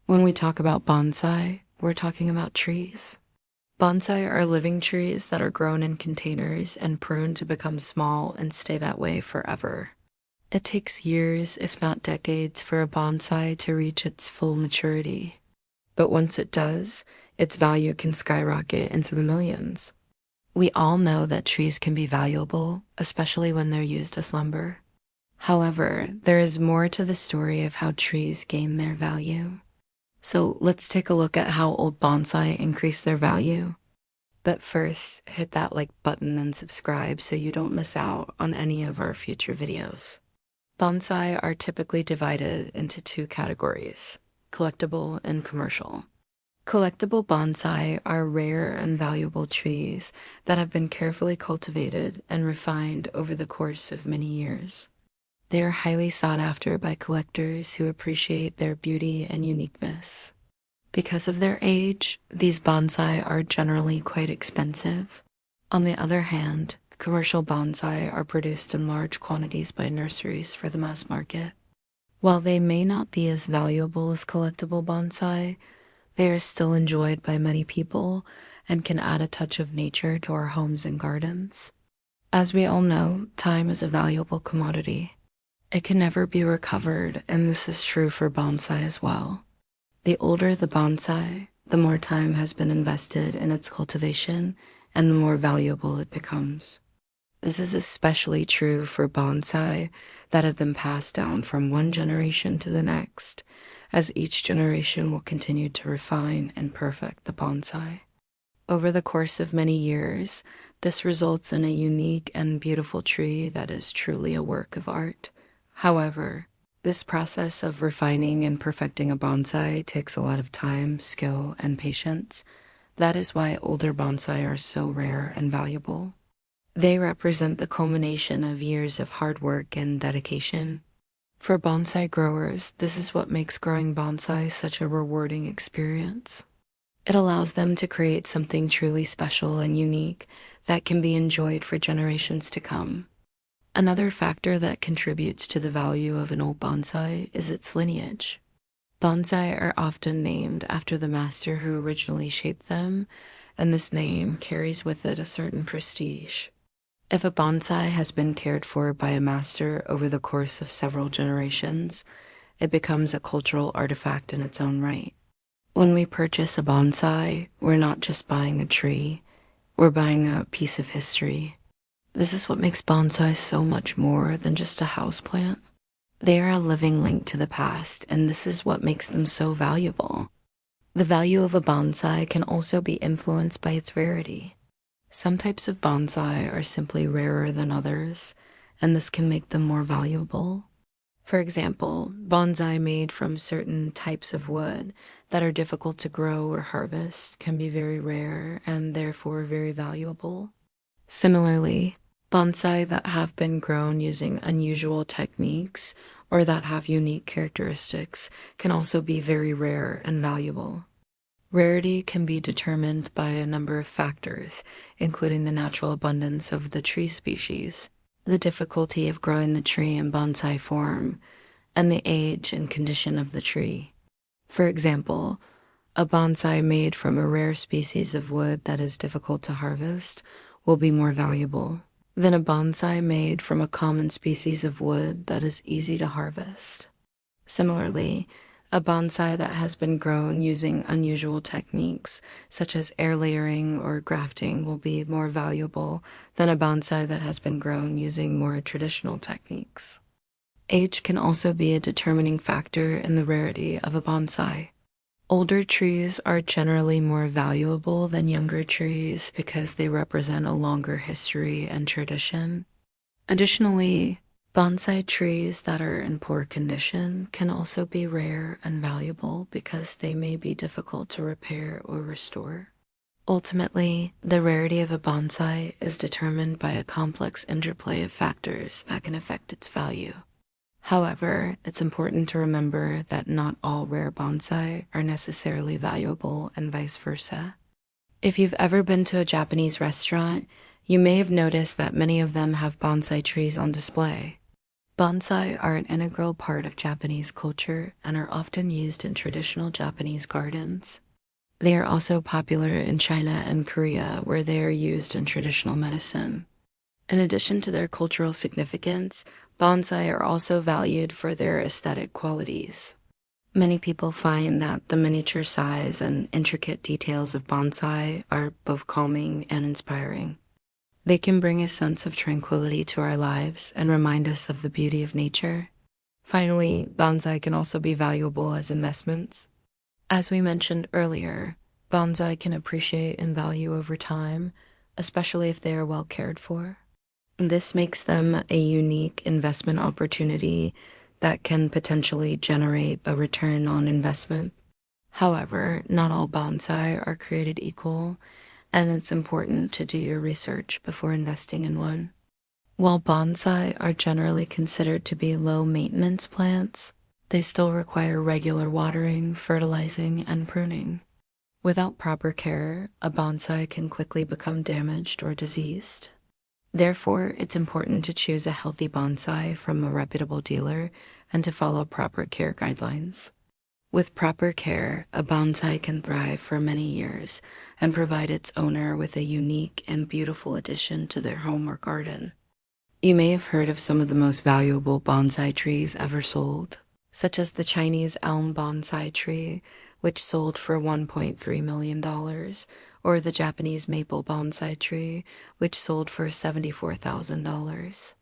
When we talk about bonsai, we're talking about trees. Bonsai are living trees that are grown in containers and pruned to become small and stay that way forever. It takes years, if not decades, for a bonsai to reach its full maturity. But once it does, its value can skyrocket into the millions. We all know that trees can be valuable, especially when they're used as lumber. However, there is more to the story of how trees gain their value. So let's take a look at how old bonsai increase their value. But first, hit that like button and subscribe so you don't miss out on any of our future videos. Bonsai are typically divided into two categories: collectible and commercial. Collectible bonsai are rare and valuable trees that have been carefully cultivated and refined over the course of many years. They are highly sought after by collectors who appreciate their beauty and uniqueness. Because of their age, these bonsai are generally quite expensive. On the other hand, commercial bonsai are produced in large quantities by nurseries for the mass market. While they may not be as valuable as collectible bonsai, they are still enjoyed by many people and can add a touch of nature to our homes and gardens. As we all know, time is a valuable commodity. It can never be recovered, and this is true for bonsai as well. The older the bonsai, the more time has been invested in its cultivation, and the more valuable it becomes. This is especially true for bonsai that have been passed down from one generation to the next, as each generation will continue to refine and perfect the bonsai. Over the course of many years, this results in a unique and beautiful tree that is truly a work of art. However, this process of refining and perfecting a bonsai takes a lot of time, skill, and patience. That is why older bonsai are so rare and valuable. They represent the culmination of years of hard work and dedication. For bonsai growers, this is what makes growing bonsai such a rewarding experience. It allows them to create something truly special and unique that can be enjoyed for generations to come. Another factor that contributes to the value of an old bonsai is its lineage. Bonsai are often named after the master who originally shaped them, and this name carries with it a certain prestige. If a bonsai has been cared for by a master over the course of several generations, it becomes a cultural artifact in its own right. When we purchase a bonsai, we're not just buying a tree, we're buying a piece of history. This is what makes bonsai so much more than just a houseplant. They are a living link to the past, and this is what makes them so valuable. The value of a bonsai can also be influenced by its rarity. Some types of bonsai are simply rarer than others, and this can make them more valuable. For example, bonsai made from certain types of wood that are difficult to grow or harvest can be very rare and therefore very valuable. Similarly, bonsai that have been grown using unusual techniques or that have unique characteristics can also be very rare and valuable. Rarity can be determined by a number of factors, including the natural abundance of the tree species, the difficulty of growing the tree in bonsai form, and the age and condition of the tree. For example, a bonsai made from a rare species of wood that is difficult to harvest will be more valuable than a bonsai made from a common species of wood that is easy to harvest. Similarly, a bonsai that has been grown using unusual techniques, such as air layering or grafting, will be more valuable than a bonsai that has been grown using more traditional techniques. Age can also be a determining factor in the rarity of a bonsai. Older trees are generally more valuable than younger trees because they represent a longer history and tradition. Additionally, bonsai trees that are in poor condition can also be rare and valuable because they may be difficult to repair or restore. Ultimately, the rarity of a bonsai is determined by a complex interplay of factors that can affect its value. However, it's important to remember that not all rare bonsai are necessarily valuable and vice versa. If you've ever been to a Japanese restaurant, you may have noticed that many of them have bonsai trees on display. Bonsai are an integral part of Japanese culture and are often used in traditional Japanese gardens. They are also popular in China and Korea, where they are used in traditional medicine. In addition to their cultural significance, bonsai are also valued for their aesthetic qualities. Many people find that the miniature size and intricate details of bonsai are both calming and inspiring. They can bring a sense of tranquility to our lives and remind us of the beauty of nature. Finally, bonsai can also be valuable as investments. As we mentioned earlier, bonsai can appreciate in value over time, especially if they are well cared for. This makes them a unique investment opportunity that can potentially generate a return on investment. However, not all bonsai are created equal, and it's important to do your research before investing in one. While bonsai are generally considered to be low-maintenance plants, they still require regular watering, fertilizing, and pruning. Without proper care, a bonsai can quickly become damaged or diseased. Therefore, it's important to choose a healthy bonsai from a reputable dealer and to follow proper care guidelines. With proper care, a bonsai can thrive for many years and provide its owner with a unique and beautiful addition to their home or garden. You may have heard of some of the most valuable bonsai trees ever sold, such as the Chinese elm bonsai tree, which sold for $1.3 million, or the Japanese maple bonsai tree, which sold for $74,000.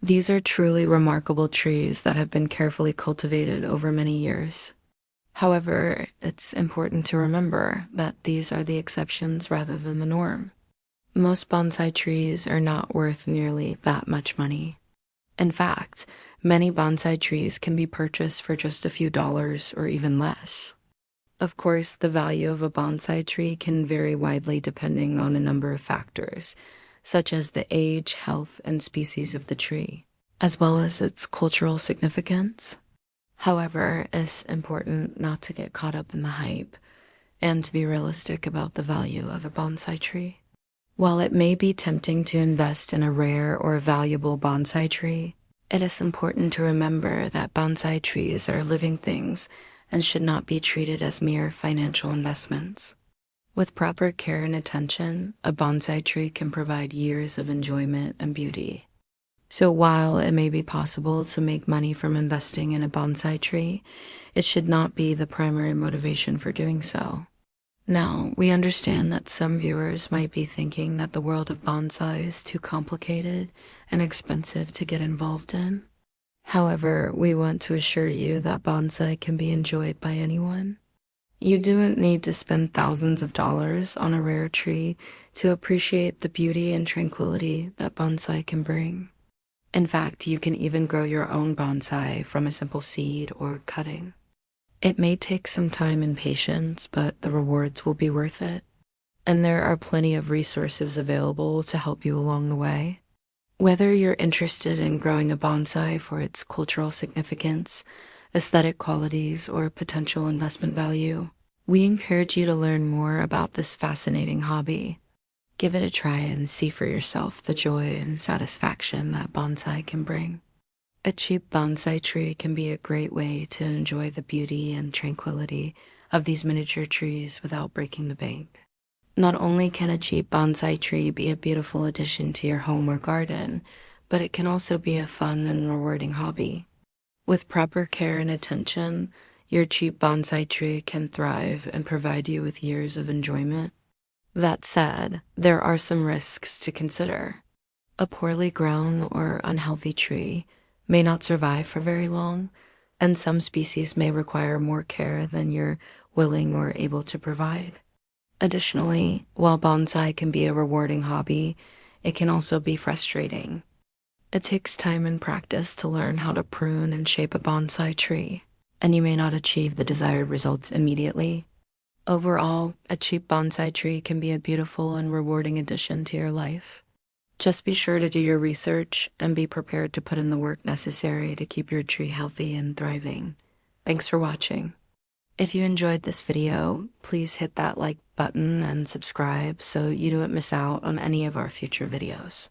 These are truly remarkable trees that have been carefully cultivated over many years. However, it's important to remember that these are the exceptions rather than the norm. Most bonsai trees are not worth nearly that much money. In fact, many bonsai trees can be purchased for just a few dollars or even less. Of course, the value of a bonsai tree can vary widely depending on a number of factors, such as the age, health, and species of the tree, as well as its cultural significance. However, it's important not to get caught up in the hype and to be realistic about the value of a bonsai tree. While it may be tempting to invest in a rare or valuable bonsai tree, it is important to remember that bonsai trees are living things and should not be treated as mere financial investments. With proper care and attention, a bonsai tree can provide years of enjoyment and beauty. So while it may be possible to make money from investing in a bonsai tree, it should not be the primary motivation for doing so. Now, we understand that some viewers might be thinking that the world of bonsai is too complicated and expensive to get involved in. However, we want to assure you that bonsai can be enjoyed by anyone. You don't need to spend thousands of dollars on a rare tree to appreciate the beauty and tranquility that bonsai can bring. In fact, you can even grow your own bonsai from a simple seed or cutting. It may take some time and patience, but the rewards will be worth it. And there are plenty of resources available to help you along the way. Whether you're interested in growing a bonsai for its cultural significance, aesthetic qualities, or potential investment value, we encourage you to learn more about this fascinating hobby. Give it a try and see for yourself the joy and satisfaction that bonsai can bring. A cheap bonsai tree can be a great way to enjoy the beauty and tranquility of these miniature trees without breaking the bank. Not only can a cheap bonsai tree be a beautiful addition to your home or garden, but it can also be a fun and rewarding hobby. With proper care and attention, your cheap bonsai tree can thrive and provide you with years of enjoyment. That said, there are some risks to consider. A poorly grown or unhealthy tree may not survive for very long, and some species may require more care than you're willing or able to provide. Additionally, while bonsai can be a rewarding hobby, it can also be frustrating. It takes time and practice to learn how to prune and shape a bonsai tree, and you may not achieve the desired results immediately. Overall, a cheap bonsai tree can be a beautiful and rewarding addition to your life. Just be sure to do your research and be prepared to put in the work necessary to keep your tree healthy and thriving. Thanks for watching. If you enjoyed this video, please hit that like button and subscribe so you don't miss out on any of our future videos.